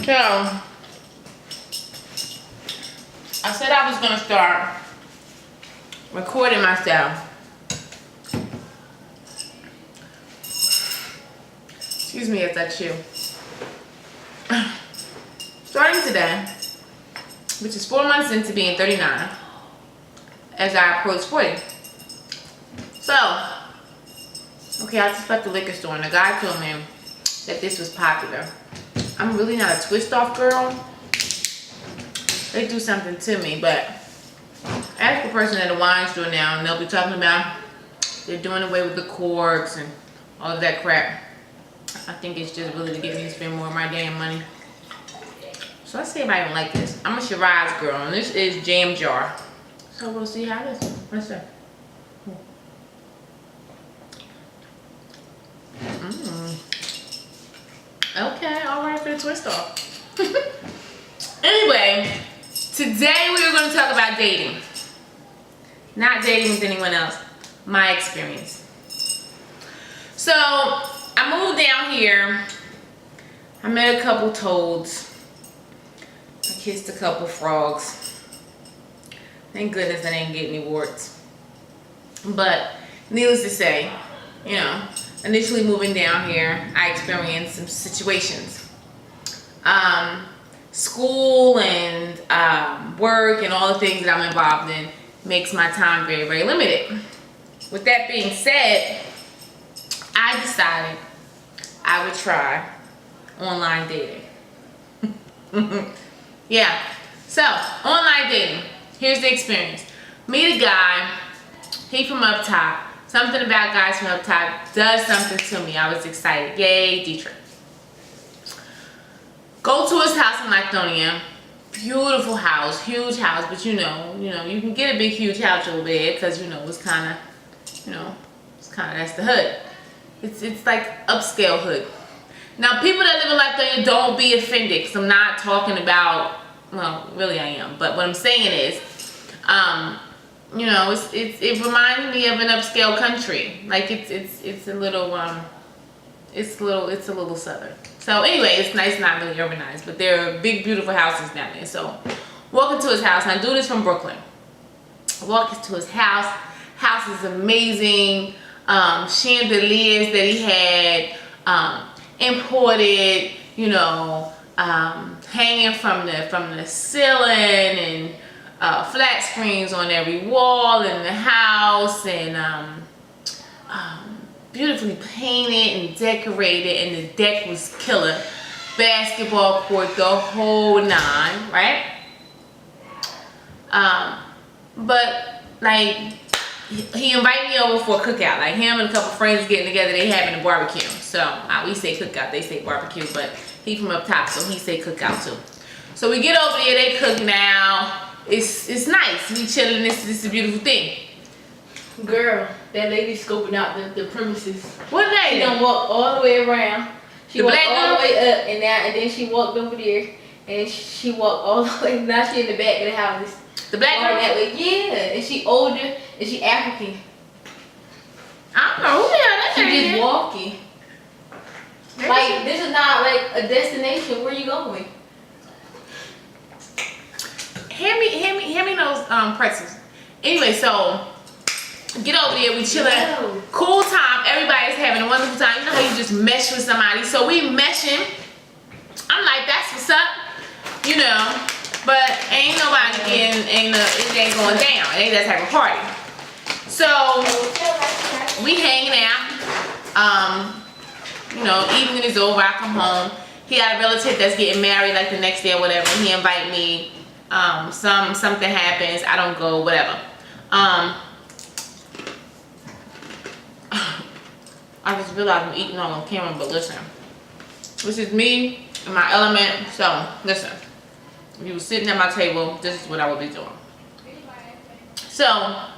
So, I said I was gonna start recording myself. Excuse me as I chew. Starting today, which is 4 months into being 39, as I approach 40. So, okay, I just left the liquor store and the guy told me that this was popular. I'm really not a twist off girl. They do something to me, but ask the person at the wine store now and they'll be talking about they're doing away with the corks and all of that crap. I think it's just really to get me to spend more of my damn money. So let's see if I even like this. I'm a Shiraz girl and this is jam jar. So we'll see how this is. Let's see. Okay, alright for the twist off. Anyway, today we are going to talk about dating. Not dating with anyone else. My experience. So, I moved down here. I met a couple toads. I kissed a couple frogs. Thank goodness I didn't get any warts. But, needless to say, you know, initially moving down here, I experienced some situations. School and work and all the things that I'm involved in makes my time very, very limited. With that being said, I decided I would try online dating. Yeah, so online dating. Here's the experience. Meet a guy, he from up top. Something about guys from up top does something to me. I was excited. Yay, Dietrich. Go to his house in Lithonia. Beautiful house, huge house, but you can get a big, huge house over there because it's kind of, that's the hood. It's like upscale hood. Now, people that live in Lithonia, don't be offended because I'm not talking about, well, really I am, but what I'm saying is, it reminded me of an upscale country. Like it's a little it's a little southern. So anyway, it's nice, not really urbanized, but there are big, beautiful houses down there. So walk into his house, and I do this from Brooklyn. Walk into his house. House is amazing. Chandeliers that he had imported, hanging from the ceiling, and flat screens on every wall in the house, and beautifully painted and decorated, and the deck was killer. Basketball court, the whole nine, right? But like he invited me over for a cookout. Like him and a couple friends getting together, they having a barbecue. So we say cookout, they say barbecue, but he from up top, so he say cookout too. So we get over there, they cook now. It's nice. We chilling. This is a beautiful thing. Girl, that lady scoping out the premises. What lady? She done walked all the way around. She walked all the way up and then she walked over there and she walked all the way. Now she in the back of the house. The black girl? That way. Yeah, and she older and she African. I don't know who the hell that She is. just walking. Like this is not like a destination. Where you going? Hand me those pretzels. Anyway, so get over there, we chilling. No. Cool time. Everybody's having a wonderful time. You know how you just mesh with somebody. So we meshing. I'm like, that's what's up, But ain't nobody it ain't going down. It ain't that type of party. So we hanging out. Evening is over. I come home. He had a relative that's getting married like the next day or whatever. He invite me. Something happens, I don't go, whatever. I just realized I'm eating all on camera, but listen, this is me in my element. So listen, if you were sitting at my table, this is what I would be doing. So a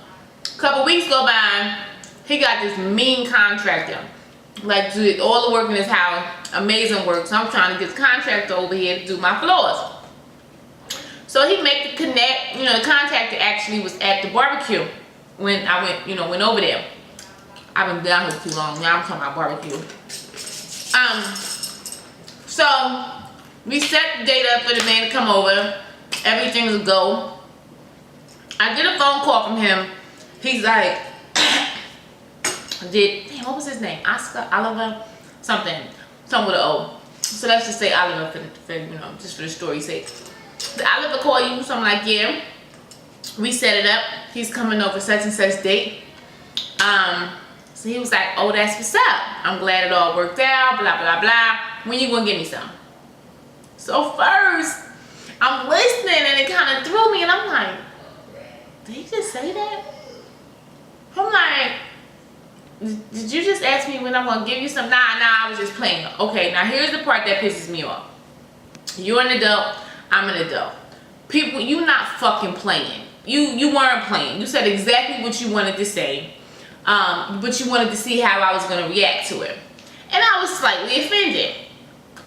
couple weeks go by, he got this mean contractor, like did all the work in his house, amazing work. So I'm trying to get the contractor over here to do my floors. So he made the connect, the contractor actually was at the barbecue when I went over there. I've been down here too long. Now I'm talking about barbecue. So We set the date up for the man to come over. Everything's a go. I get a phone call from him. He's like, what was his name? Oscar, Oliver, something with an O. So let's just say Oliver for just for the story's sake. Did Oliver call you? So I'm like, yeah. We set it up. He's coming over such and such date. So he was like, oh, that's what's up. I'm glad it all worked out, blah, blah, blah. When you gonna give me some? So first, I'm listening and it kind of threw me and I'm like, did he just say that? I'm like, did you just ask me when I'm gonna give you some? Nah, I was just playing. Okay, now here's the part that pisses me off. You're an adult, I'm an adult. People, you not fucking playing. You weren't playing. You said exactly what you wanted to say. But you wanted to see how I was gonna react to it. And I was slightly offended.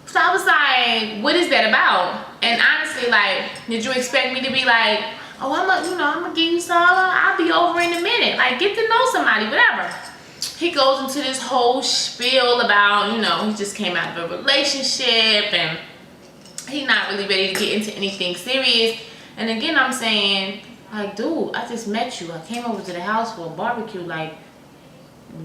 So I was like, what is that about? And honestly, like, did you expect me to be like, oh, I'm gonna give you some, I'll be over in a minute. Like, get to know somebody, whatever. He goes into this whole spiel about, he just came out of a relationship and he's not really ready to get into anything serious. And again, I'm saying, like, dude, I just met you. I came over to the house for a barbecue. Like,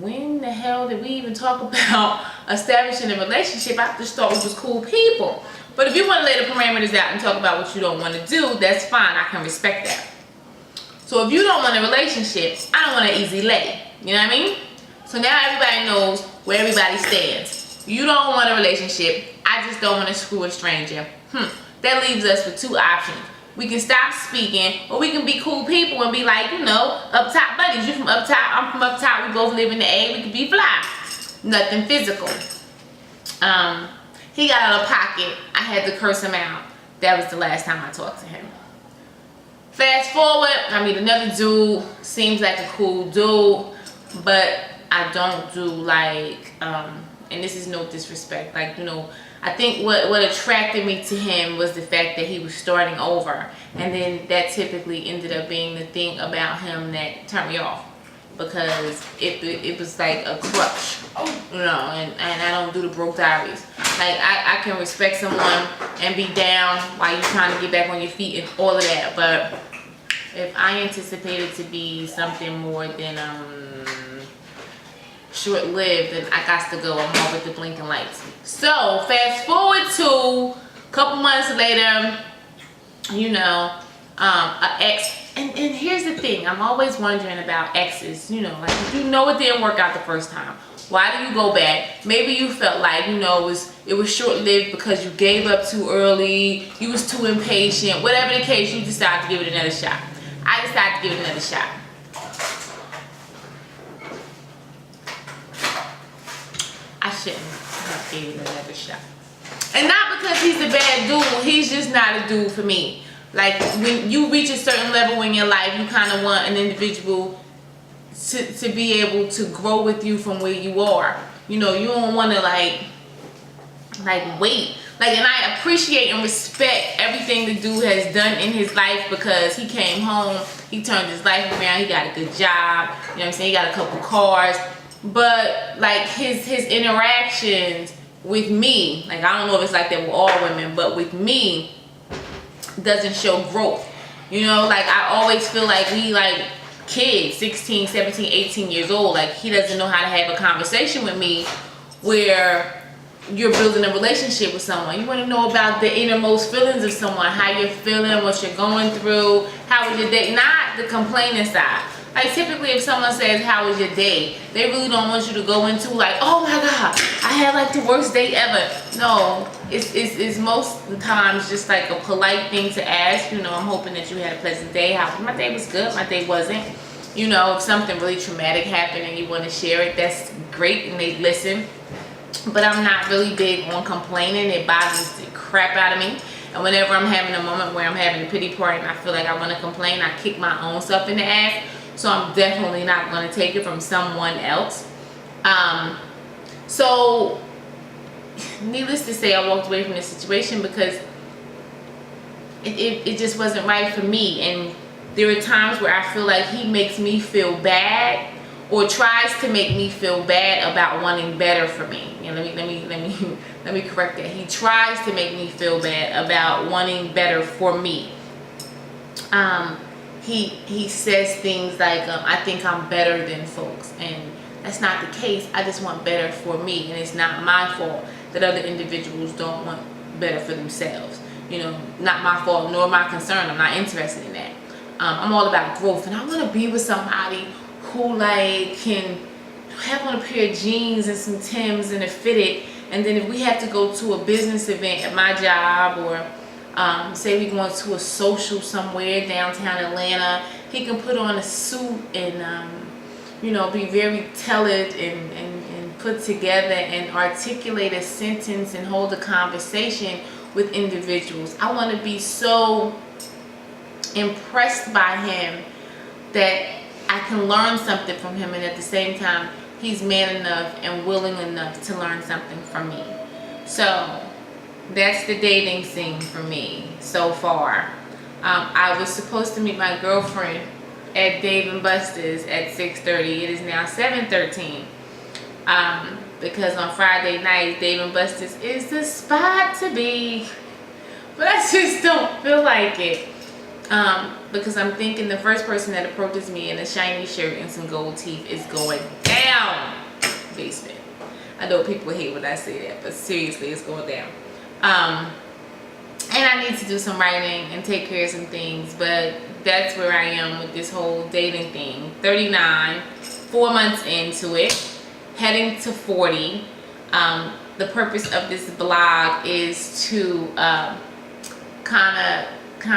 when the hell did we even talk about establishing a relationship? I just thought we was cool people. But if you want to lay the parameters out and talk about what you don't want to do, that's fine. I can respect that. So if you don't want a relationship, I don't want an easy lay. You know what I mean? So now everybody knows where everybody stands. You don't want a relationship. I just don't want to screw a stranger. That leaves us with two options. We can stop speaking, or we can be cool people and be like, up top buddies. You from up top, I'm from up top. We both live in the A. We can be fly. Nothing physical. He got out of pocket. I had to curse him out. That was the last time I talked to him. Fast forward, I meet another dude. Seems like a cool dude, but I don't do like, and this is no disrespect, like, I think what attracted me to him was the fact that he was starting over, and then that typically ended up being the thing about him that turned me off, because it was like a crutch, and I don't do the broke diaries. Like, I can respect someone and be down while you're trying to get back on your feet and all of that, but if I anticipated to be something more than short-lived, then I got to go. I'm off with the blinking lights. So fast forward to a couple months later, an ex, and here's the thing, I'm always wondering about exes, like, if it didn't work out the first time, why do you go back? Maybe you felt like, it was short-lived because you gave up too early, you was too impatient, whatever the case, you decided to give it another shot. I decided to give it another shot. I shouldn't have gave it another shot. And not because he's a bad dude, he's just not a dude for me. Like, when you reach a certain level in your life, you kind of want an individual to be able to grow with you from where you are. You don't want to like wait. Like, and I appreciate and respect everything the dude has done in his life, because he came home, he turned his life around, he got a good job, he got a couple cars. But like his interactions with me, like, I don't know if it's like that with all women, but with me, doesn't show growth. Like, I always feel like we like kids, 16, 17, 18 years old. Like, he doesn't know how to have a conversation with me where you're building a relationship with someone. You want to know about the innermost feelings of someone, how you're feeling, what you're going through, how was your day, not the complaining side. Like, typically if someone says, how was your day, they really don't want you to go into like, oh my God, I had like the worst day ever. No, it's most of the times just like a polite thing to ask. I'm hoping that you had a pleasant day. My day was good, my day wasn't. If something really traumatic happened and you want to share it, that's great, and they listen. But I'm not really big on complaining. It bothers the crap out of me. And whenever I'm having a moment where I'm having a pity party and I feel like I want to complain, I kick my own self in the ass. So I'm definitely not going to take it from someone else. So needless to say, I walked away from this situation because it just wasn't right for me. And there are times where I feel like he makes me feel bad, or tries to make me feel bad about wanting better for me. Let let me correct that. He tries to make me feel bad about wanting better for me. He says things like, I think I'm better than folks, and that's not the case. I just want better for me, and it's not my fault that other individuals don't want better for themselves. You know, not my fault nor my concern. I'm not interested in that. I'm all about growth, and I want to be with somebody who like can have on a pair of jeans and some Timbs and a fitted, and then if we have to go to a business event at my job, or say we going to a social somewhere downtown Atlanta, he can put on a suit and you know, be very tailored and put together and articulate a sentence and hold a conversation with individuals. I want to be so impressed by him that I can learn something from him, and at the same time he's man enough and willing enough to learn something from me. So that's the dating scene for me so far. I was supposed to meet my girlfriend at Dave & Buster's at 6:30. It is now 7:13. Because on Friday nights, Dave & Buster's is the spot to be. But I just don't feel like it. Because I'm thinking the first person that approaches me in a shiny shirt and some gold teeth is going down basement. I know people hate when I say that, but seriously, it's going down. And I need to do some writing and take care of some things, but that's where I am with this whole dating thing. 39, 4 months into it, heading to 40. The purpose of this blog is to kind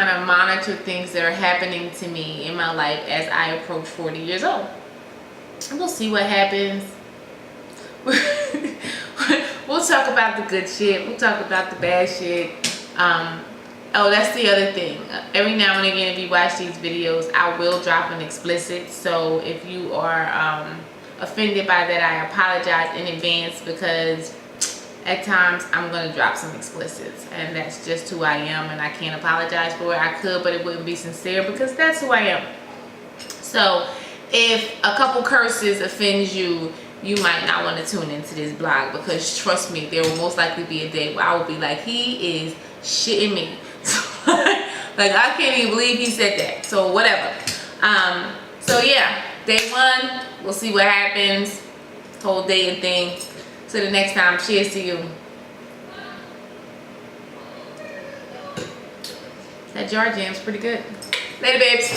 of monitor things that are happening to me in my life as I approach 40 years old. And we'll see what happens. We'll talk about the good shit. We'll talk about the bad shit. Oh, that's the other thing. Every now and again, if you watch these videos, I will drop an explicit. So if you are offended by that, I apologize in advance, because at times I'm going to drop some explicits, and that's just who I am, and I can't apologize for it. I could, but it wouldn't be sincere, because that's who I am. So if a couple curses offends you, you might not want to tune into this blog, because trust me, there will most likely be a day where I will be like, he is shitting me. Like, I can't even believe he said that. So whatever. So yeah, day 1, we'll see what happens. Whole dating thing. So the next time, cheers to you. That jar jam's pretty good. Later, babes.